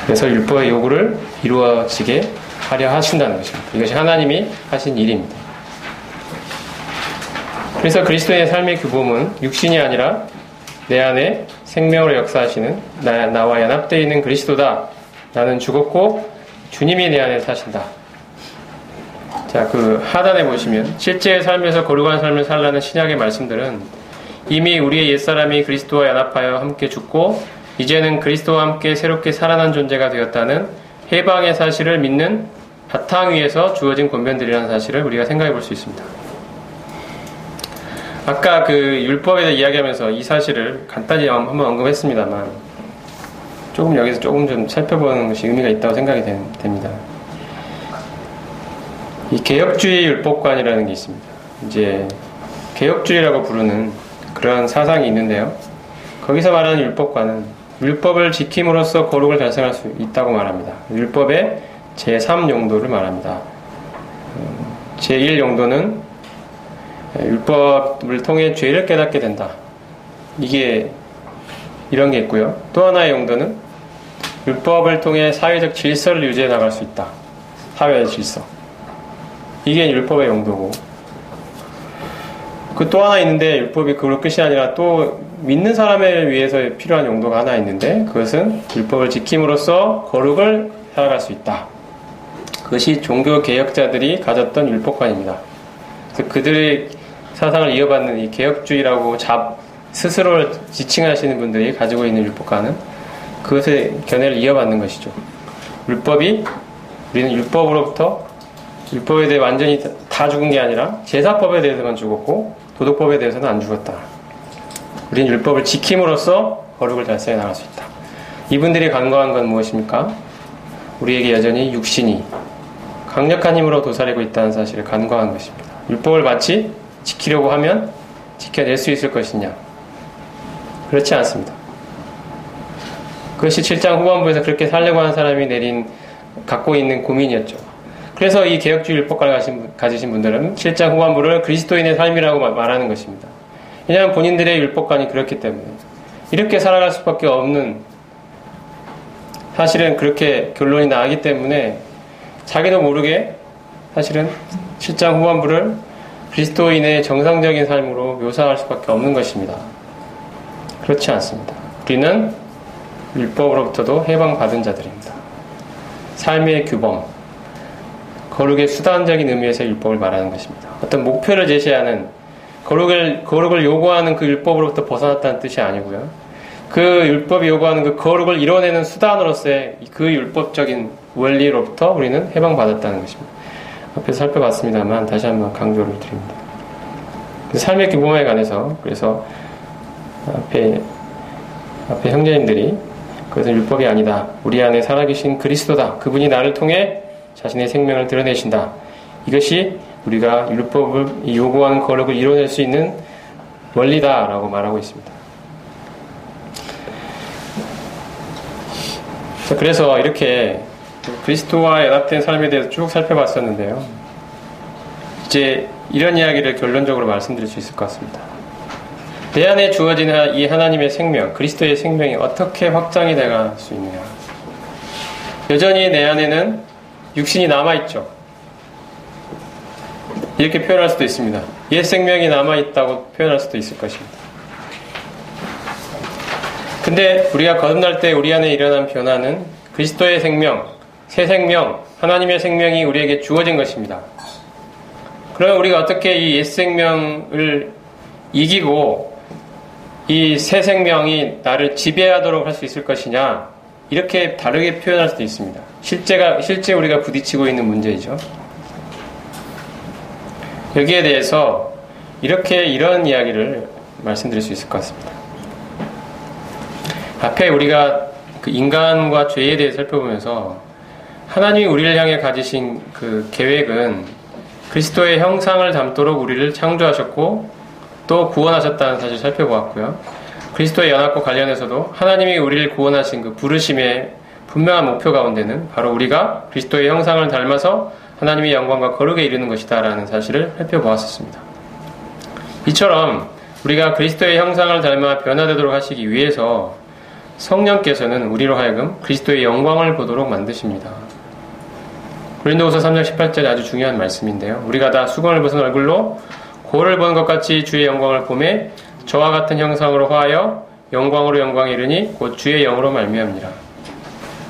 그래서 율법의 요구를 이루어지게 하려 하신다는 것입니다. 이것이 하나님이 하신 일입니다. 그래서 그리스도의 삶의 규범은 육신이 아니라 내 안에 생명으로 역사하시는 나와 연합되어 있는 그리스도다. 나는 죽었고 주님이 내 안에 사신다. 자, 그 하단에 보시면 실제의 삶에서 거룩한 삶을 살라는 신약의 말씀들은 이미 우리의 옛사람이 그리스도와 연합하여 함께 죽고 이제는 그리스도와 함께 새롭게 살아난 존재가 되었다는 해방의 사실을 믿는 바탕 위에서 주어진 권면들이라는 사실을 우리가 생각해 볼 수 있습니다. 아까 그 율법에 대해 이야기하면서 이 사실을 간단히 한번 언급했습니다만 조금 여기서 조금 좀 살펴보는 것이 의미가 있다고 생각이 됩니다. 이 개혁주의 율법관이라는 게 있습니다. 이제 개혁주의라고 부르는 그런 사상이 있는데요. 거기서 말하는 율법관은 율법을 지킴으로써 거룩을 달성할 수 있다고 말합니다. 율법의 제3용도를 말합니다. 제1용도는 율법을 통해 죄를 깨닫게 된다. 이게 이런 게 있고요. 또 하나의 용도는 율법을 통해 사회적 질서를 유지해 나갈 수 있다. 사회의 질서. 이게 율법의 용도고, 그 또 하나 있는데 율법이 그걸로 끝이 아니라 또 믿는 사람에 위해서 필요한 용도가 하나 있는데 그것은 율법을 지킴으로써 거룩을 살아갈 수 있다. 그것이 종교 개혁자들이 가졌던 율법관입니다. 그래서 그들의 사상을 이어받는 이 개혁주의라고 스스로를 지칭하시는 분들이 가지고 있는 율법관은 그것의 견해를 이어받는 것이죠. 우리는 율법으로부터 율법에 대해 완전히 다 죽은 게 아니라 제사법에 대해서만 죽었고 도덕법에 대해서는 안 죽었다. 우리는 율법을 지킴으로써 거룩을 달성해 나갈 수 있다. 이분들이 간과한 건 무엇입니까? 우리에게 여전히 육신이 강력한 힘으로 도사리고 있다는 사실을 간과한 것입니다. 율법을 마치 지키려고 하면 지켜낼 수 있을 것이냐? 그렇지 않습니다. 그것이 7장 후반부에서 그렇게 살려고 하는 사람이 갖고 있는 고민이었죠. 그래서 이 개혁주의 율법관을 가지신 분들은 7장 후반부를 그리스도인의 삶이라고 말하는 것입니다. 왜냐하면 본인들의 율법관이 그렇기 때문에 이렇게 살아갈 수밖에 없는, 사실은 그렇게 결론이 나기 때문에 자기도 모르게 사실은 7장 후반부를 그리스도인의 정상적인 삶으로 묘사할 수밖에 없는 것입니다. 그렇지 않습니다. 우리는 율법으로부터도 해방받은 자들입니다. 삶의 규범, 거룩의 수단적인 의미에서 율법을 말하는 것입니다. 어떤 목표를 제시하는, 거룩을 요구하는 그 율법으로부터 벗어났다는 뜻이 아니고요. 그 율법이 요구하는 그 거룩을 이뤄내는 수단으로서의 그 율법적인 원리로부터 우리는 해방받았다는 것입니다. 앞에서 살펴봤습니다만 다시 한번 강조를 드립니다. 삶의 규범에 관해서, 그래서 앞에 형제님들이 그것은 율법이 아니다. 우리 안에 살아계신 그리스도다. 그분이 나를 통해 자신의 생명을 드러내신다. 이것이 우리가 율법을 요구하는 거룩을 이뤄낼 수 있는 원리다라고 말하고 있습니다. 자, 그래서 이렇게 그리스도와 연합된 삶에 대해서 쭉 살펴봤었는데요. 이제 이런 이야기를 결론적으로 말씀드릴 수 있을 것 같습니다. 내 안에 주어진 이 하나님의 생명, 그리스도의 생명이 어떻게 확장이 돼갈 수 있느냐. 여전히 내 안에는 육신이 남아있죠. 이렇게 표현할 수도 있습니다. 옛 생명이 남아있다고 표현할 수도 있을 것입니다. 근데 우리가 거듭날 때 우리 안에 일어난 변화는 그리스도의 생명, 새 생명, 하나님의 생명이 우리에게 주어진 것입니다. 그러면 우리가 어떻게 이 옛 생명을 이기고 이 새 생명이 나를 지배하도록 할 수 있을 것이냐, 이렇게 다르게 표현할 수도 있습니다. 실제 우리가 부딪히고 있는 문제이죠. 여기에 대해서 이런 이야기를 말씀드릴 수 있을 것 같습니다. 앞에 우리가 그 인간과 죄에 대해 살펴보면서 하나님이 우리를 향해 가지신 그 계획은 그리스도의 형상을 담도록 우리를 창조하셨고 또 구원하셨다는 사실을 살펴보았고요. 그리스도의 연합과 관련해서도 하나님이 우리를 구원하신 그 부르심의 분명한 목표 가운데는 바로 우리가 그리스도의 형상을 닮아서 하나님의 영광과 거룩에 이르는 것이다 라는 사실을 살펴보았습니다. 이처럼 우리가 그리스도의 형상을 닮아 변화되도록 하시기 위해서 성령께서는 우리로 하여금 그리스도의 영광을 보도록 만드십니다. 고린도후서 3장 18절이 아주 중요한 말씀인데요. 우리가 다 수건을 벗은 얼굴로 고를 보는 것 같이 주의 영광을 보매 저와 같은 형상으로 화하여 영광으로 영광에 이르니 곧 주의 영으로 말미암니라.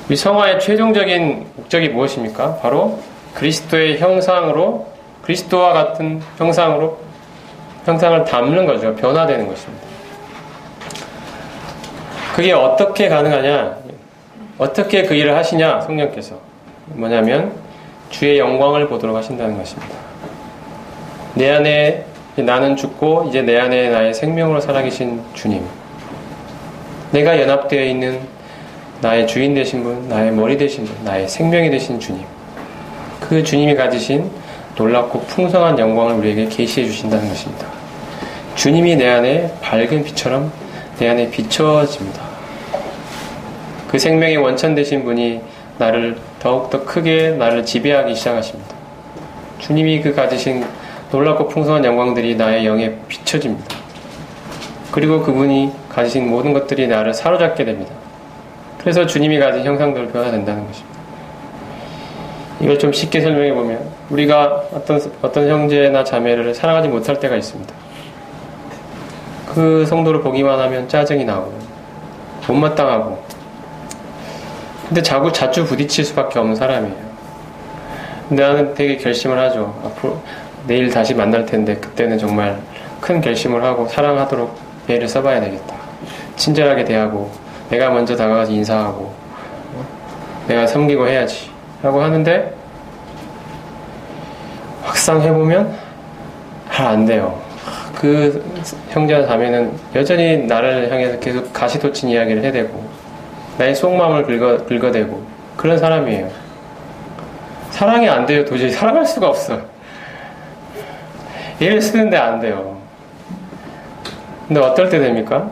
이 성화의 최종적인 목적이 무엇입니까? 바로 그리스도의 형상으로, 그리스도와 같은 형상으로 형상을 담는 거죠. 변화되는 것입니다. 그게 어떻게 가능하냐? 어떻게 그 일을 하시냐? 성령께서 뭐냐면 주의 영광을 보도록 하신다는 것입니다. 내 안에 나는 죽고 이제 내 안에 나의 생명으로 살아계신 주님, 내가 연합되어 있는 나의 주인 되신 분, 나의 머리 되신 분, 나의 생명이 되신 주님, 그 주님이 가지신 놀랍고 풍성한 영광을 우리에게 계시해 주신다는 것입니다. 주님이 내 안에 밝은 빛처럼 내 안에 비춰집니다. 그 생명의 원천 되신 분이 나를 더욱더 크게 나를 지배하기 시작하십니다. 주님이 그 가지신 놀랍고 풍성한 영광들이 나의 영에 비춰집니다. 그리고 그분이 가지신 모든 것들이 나를 사로잡게 됩니다. 그래서 주님이 가진 형상대로 변화된다는 것입니다. 이걸 좀 쉽게 설명해 보면 우리가 어떤 형제나 자매를 사랑하지 못할 때가 있습니다. 그 성도를 보기만 하면 짜증이 나고 못마땅하고, 근데 자주 부딪힐 수밖에 없는 사람이에요. 나는 되게 결심을 하죠. 앞으로 내일 다시 만날 텐데 그때는 정말 큰 결심을 하고 사랑하도록 애를 써봐야 되겠다. 친절하게 대하고 내가 먼저 다가가서 인사하고 내가 섬기고 해야지 라고 하는데 막상 해보면 잘 안 돼요. 그 형제나 자매는 여전히 나를 향해서 계속 가시돋친 이야기를 해대고 나의 속마음을 긁어대고 그런 사람이에요. 사랑이 안 돼요. 도저히 사랑할 수가 없어. 애를 쓰는데 안 돼요. 근데 어떨 때 됩니까?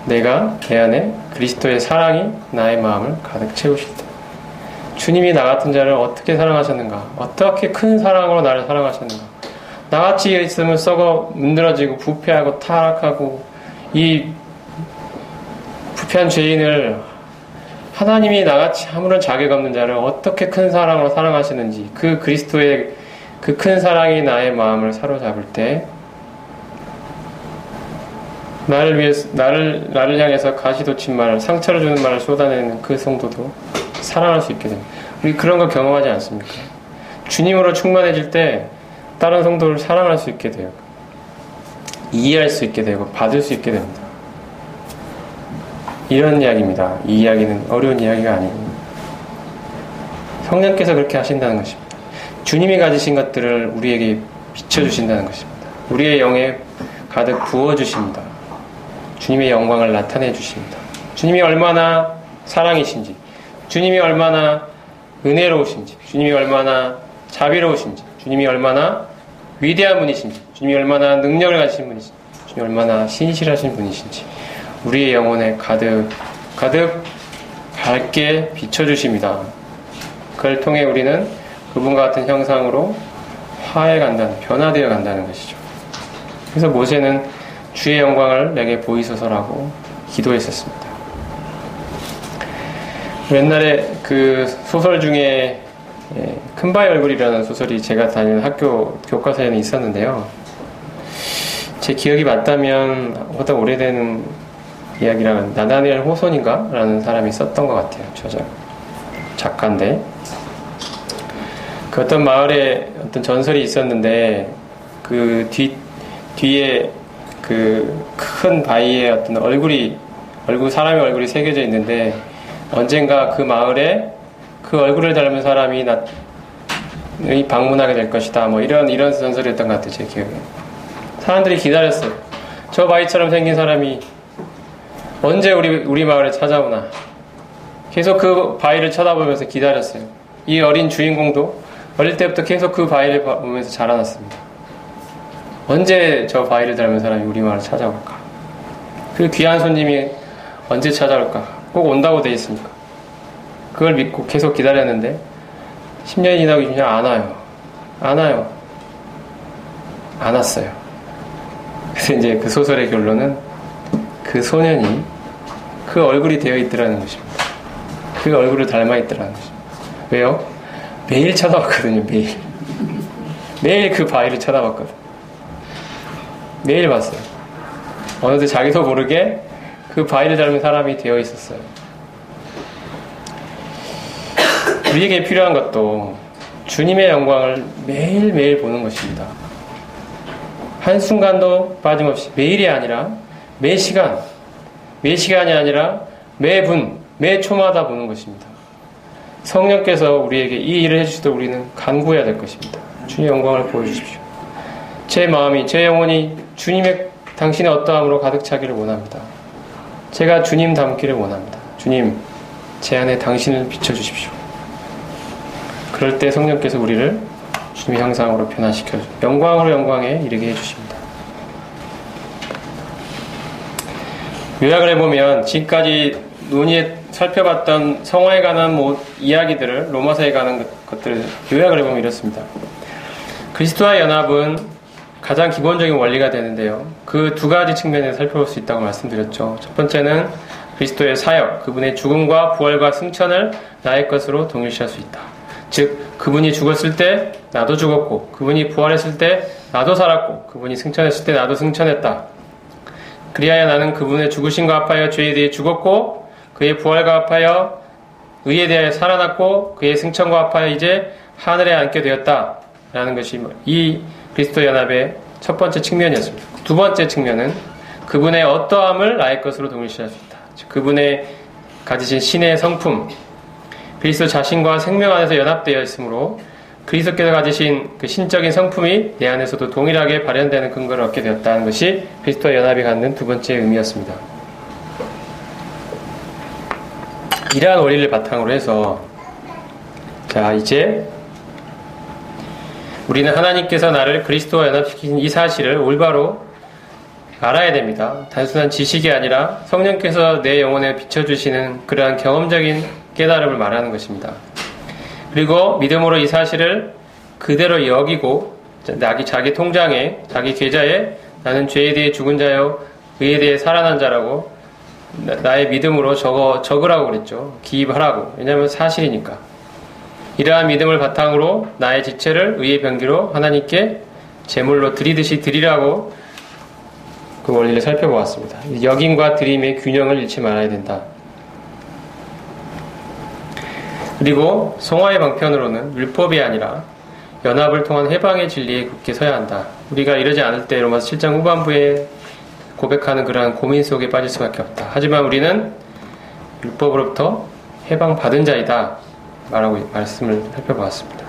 내가 내 안에 그리스도의 사랑이 나의 마음을 가득 채우실 때, 주님이 나 같은 자를 어떻게 사랑하셨는가, 어떻게 큰 사랑으로 나를 사랑하셨는가, 나같이 있으면 썩어 문드러지고 부패하고 타락하고 이 부패한 죄인을 하나님이 나같이 아무런 자격 없는 자를 어떻게 큰 사랑으로 사랑하시는지, 그 그리스도의 그 큰 사랑이 나의 마음을 사로잡을 때 나를 위해서 나를 향해서 가시돋친 말을, 상처를 주는 말을 쏟아내는 그 성도도 사랑할 수 있게 됩니다. 우리 그런 거 경험하지 않습니까? 주님으로 충만해질 때 다른 성도를 사랑할 수 있게 돼요. 이해할 수 있게 되고 받을 수 있게 됩니다. 이런 이야기입니다. 이 이야기는 어려운 이야기가 아니고 성령께서 그렇게 하신다는 것입니다. 주님이 가지신 것들을 우리에게 비춰주신다는 것입니다. 우리의 영에 가득 부어주십니다. 주님의 영광을 나타내 주십니다. 주님이 얼마나 사랑이신지, 주님이 얼마나 은혜로우신지, 주님이 얼마나 자비로우신지, 주님이 얼마나 위대한 분이신지, 주님이 얼마나 능력을 가지신 분이신지, 주님이 얼마나 신실하신 분이신지 우리의 영혼에 가득 밝게 비춰주십니다. 그걸 통해 우리는 그분과 같은 형상으로 화해 간다는, 변화되어 간다는 것이죠. 그래서 모세는 주의 영광을 내게 보이소서라고 기도했었습니다. 옛날에 그 소설 중에 큰바의 얼굴이라는 소설이 제가 다니는 학교 교과서에는 있었는데요. 제 기억이 맞다면 보다 오래된 이야기라면 나다니엘 호손인가? 라는 사람이 썼던 것 같아요. 작가인데 그 어떤 마을에 어떤 전설이 있었는데 그 뒤에 그 큰 바위에 어떤 사람의 얼굴이 새겨져 있는데 언젠가 그 마을에 그 얼굴을 닮은 사람이 방문하게 될 것이다. 뭐 이런 전설이었던 것 같아요. 제 기억에. 사람들이 기다렸어요. 저 바위처럼 생긴 사람이 언제 우리 마을에 찾아오나 계속 그 바위를 쳐다보면서 기다렸어요. 이 어린 주인공도 어릴 때부터 계속 그 바위를 보면서 자라났습니다. 언제 저 바위를 닮은 사람이 우리 마을을 찾아올까? 그 귀한 손님이 언제 찾아올까? 꼭 온다고 돼 있습니까? 그걸 믿고 계속 기다렸는데 10년이 지나고 그냥 안 와요. 안 와요. 안 왔어요. 그래서 이제 그 소설의 결론은 그 소년이 그 얼굴이 되어 있더라는 것입니다. 그 얼굴을 닮아 있더라는 것입니다. 왜요? 매일 쳐다봤거든요. 매일 그 바위를 쳐다봤거든. 매일 봤어요. 어느새 자기도 모르게 그 바위를 닮은 사람이 되어 있었어요. 우리에게 필요한 것도 주님의 영광을 매일매일 보는 것입니다. 한순간도 빠짐없이, 매일이 아니라 매 시간이 아니라 매분, 매 초마다 보는 것입니다. 성령께서 우리에게 이 일을 해주시도록 우리는 간구해야 될 것입니다. 주님의 영광을 보여주십시오. 제 마음이, 제 영혼이 당신의 어떠함으로 가득 차기를 원합니다. 제가 주님 닮기를 원합니다. 주님, 제 안에 당신을 비춰주십시오. 그럴 때 성령께서 우리를 주님의 형상으로 변화시켜 영광으로 영광에 이르게 해주십니다. 요약을 해보면 지금까지 살펴봤던 성화에 관한 이야기들을, 로마서에 관한 것들을 요약을 해보면 이렇습니다. 그리스도와의 연합은 가장 기본적인 원리가 되는데요. 그 두 가지 측면에서 살펴볼 수 있다고 말씀드렸죠. 첫 번째는 그리스도의 사역, 그분의 죽음과 부활과 승천을 나의 것으로 동일시할 수 있다. 즉 그분이 죽었을 때 나도 죽었고, 그분이 부활했을 때 나도 살았고, 그분이 승천했을 때 나도 승천했다. 그리하여 나는 그분의 죽으심과 합하여 죄에 대해 죽었고, 그의 부활과 합하여 의에 대하여 살아났고, 그의 승천과 합하여 이제 하늘에 앉게 되었다 라는 것이 이 그리스도 연합의 첫 번째 측면이었습니다. 두 번째 측면은 그분의 어떠함을 나의 것으로 동일시할 수 있다. 즉 그분의 가지신 신의 성품, 그리스도 자신과 생명 안에서 연합되어 있으므로 그리스도께서 가지신 그 신적인 성품이 내 안에서도 동일하게 발현되는 근거를 얻게 되었다는 것이 그리스도와 연합이 갖는 두 번째 의미였습니다. 이러한 원리를 바탕으로 해서 자 이제 우리는 하나님께서 나를 그리스도와 연합시킨 이 사실을 올바로 알아야 됩니다. 단순한 지식이 아니라 성령께서 내 영혼에 비춰주시는 그러한 경험적인 깨달음을 말하는 것입니다. 그리고 믿음으로 이 사실을 그대로 여기고 자기 통장에, 자기 계좌에 나는 죄에 대해 죽은 자요 의에 대해 살아난 자라고 나의 믿음으로 적으라고 그랬죠. 기입하라고. 왜냐하면 사실이니까. 이러한 믿음을 바탕으로 나의 지체를 의의 병기로 하나님께 제물로 드리듯이 드리라고 그 원리를 살펴보았습니다. 여김과 드림의 균형을 잃지 말아야 된다. 그리고 성화의 방편으로는 율법이 아니라 연합을 통한 해방의 진리에 굳게 서야 한다. 우리가 이러지 않을 때 로마서 7장 후반부에 고백하는 그러한 고민 속에 빠질 수밖에 없다. 하지만 우리는 율법으로부터 해방받은 자이다 말하고 말씀을 살펴보았습니다.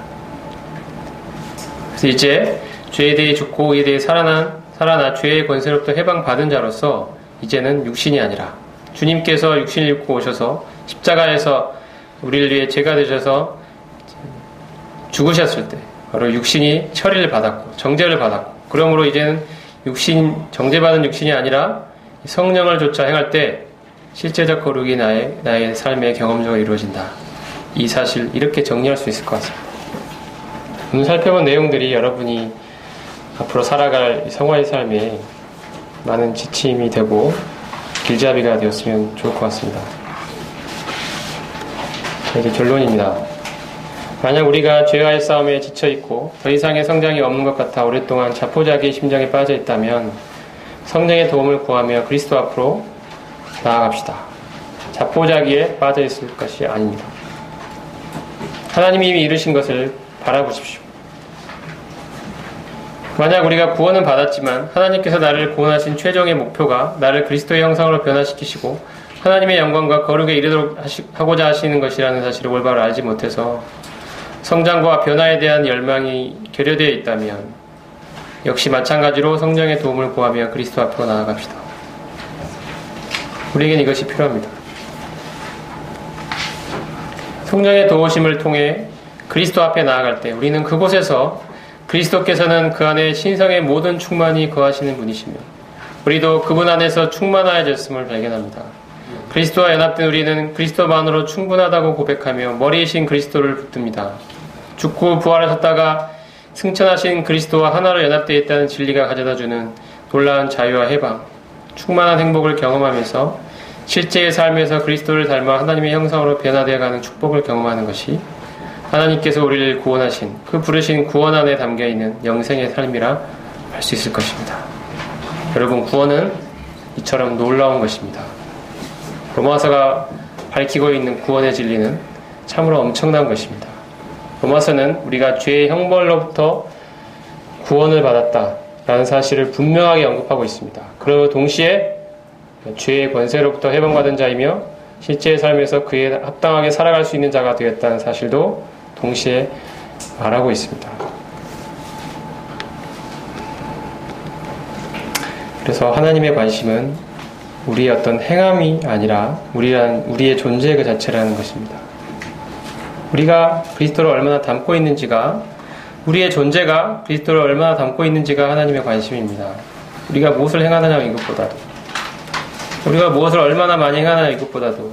그래서 이제 죄에 대해 죽고 의에 대해 살아나 죄의 권세로부터 해방받은 자로서 이제는 육신이 아니라 주님께서 육신을 입고 오셔서 십자가에서 우리를 위해 죄가 되셔서 죽으셨을 때 바로 육신이 처리를 받았고 정죄를 받았고, 그러므로 이제는 정죄받은 육신이 아니라 성령을 좇아 행할 때 실제적 거룩이 나의 삶의 경험적으로 이루어진다. 이 사실 이렇게 정리할 수 있을 것 같습니다. 오늘 살펴본 내용들이 여러분이 앞으로 살아갈 성화의 삶에 많은 지침이 되고 길잡이가 되었으면 좋을 것 같습니다. 이제 결론입니다. 만약 우리가 죄와의 싸움에 지쳐있고 더 이상의 성장이 없는 것 같아 오랫동안 자포자기의 심정에 빠져 있다면 성령의 도움을 구하며 그리스도 앞으로 나아갑시다. 자포자기에 빠져 있을 것이 아닙니다. 하나님이 이미 이루신 것을 바라보십시오. 만약 우리가 구원은 받았지만 하나님께서 나를 구원하신 최종의 목표가 나를 그리스도의 형상으로 변화시키시고 하나님의 영광과 거룩에 이르도록 하고자 하시는 것이라는 사실을 올바로 알지 못해서 성장과 변화에 대한 열망이 결여되어 있다면 역시 마찬가지로 성령의 도움을 구하며 그리스도 앞으로 나아갑시다. 우리에겐 이것이 필요합니다. 성령의 도우심을 통해 그리스도 앞에 나아갈 때 우리는 그곳에서 그리스도께서는 그 안에 신성의 모든 충만이 거하시는 분이시며 우리도 그분 안에서 충만하여졌음을 발견합니다. 그리스도와 연합된 우리는 그리스도만으로 충분하다고 고백하며 머리이신 그리스도를 붙듭니다. 죽고 부활하셨다가 승천하신 그리스도와 하나로 연합되어 있다는 진리가 가져다주는 놀라운 자유와 해방, 충만한 행복을 경험하면서 실제의 삶에서 그리스도를 닮아 하나님의 형상으로 변화되어가는 축복을 경험하는 것이 하나님께서 우리를 구원하신 그 부르신 구원 안에 담겨있는 영생의 삶이라 할 수 있을 것입니다. 여러분, 구원은 이처럼 놀라운 것입니다. 로마서가 밝히고 있는 구원의 진리는 참으로 엄청난 것입니다. 로마서는 우리가 죄의 형벌로부터 구원을 받았다라는 사실을 분명하게 언급하고 있습니다. 그리고 동시에 죄의 권세로부터 해방받은 자이며 실제의 삶에서 그에 합당하게 살아갈 수 있는 자가 되었다는 사실도 동시에 말하고 있습니다. 그래서 하나님의 관심은 우리의 어떤 행함이 아니라 우리의 존재 그 자체라는 것입니다. 우리가 그리스도를 얼마나 닮고 있는지가, 우리의 존재가 그리스도를 얼마나 닮고 있는지가 하나님의 관심입니다. 우리가 무엇을 행하느냐 이것보다도, 우리가 무엇을 얼마나 많이 행하느냐 이것보다도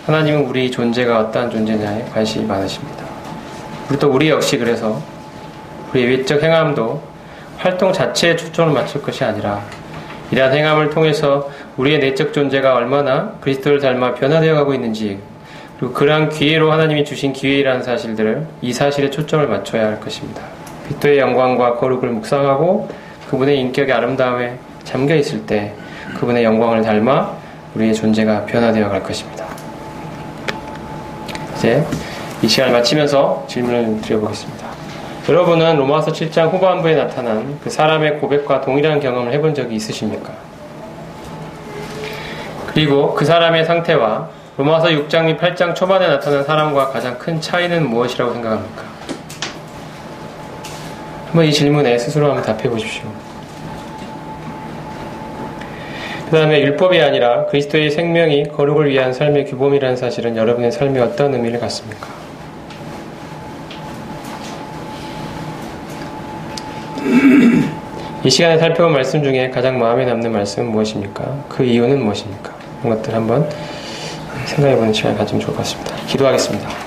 하나님은 우리 존재가 어떠한 존재냐에 관심이 많으십니다. 우리 우리 역시 그래서 우리의 외적 행함도 활동 자체에 초점을 맞출 것이 아니라 이러한 행함을 통해서 우리의 내적 존재가 얼마나 그리스도를 닮아 변화되어 가고 있는지, 그리고 그러한 기회로 하나님이 주신 기회라는 사실들을, 이 사실에 초점을 맞춰야 할 것입니다. 그리스도의 영광과 거룩을 묵상하고 그분의 인격의 아름다움에 잠겨 있을 때 그분의 영광을 닮아 우리의 존재가 변화되어 갈 것입니다. 이제 이 시간을 마치면서 질문을 드려보겠습니다. 여러분은 로마서 7장 후반부에 나타난 그 사람의 고백과 동일한 경험을 해본 적이 있으십니까? 그리고 그 사람의 상태와 로마서 6장 및 8장 초반에 나타난 사람과 가장 큰 차이는 무엇이라고 생각합니까? 한번 이 질문에 스스로 한번 답해 보십시오. 그 다음에 율법이 아니라 그리스도의 생명이 거룩을 위한 삶의 규범이라는 사실은 여러분의 삶에 어떤 의미를 갖습니까? 이 시간에 살펴본 말씀 중에 가장 마음에 남는 말씀은 무엇입니까? 그 이유는 무엇입니까? 이런 것들 한번 생각해보는 시간을 가지면 좋을 것 같습니다. 기도하겠습니다.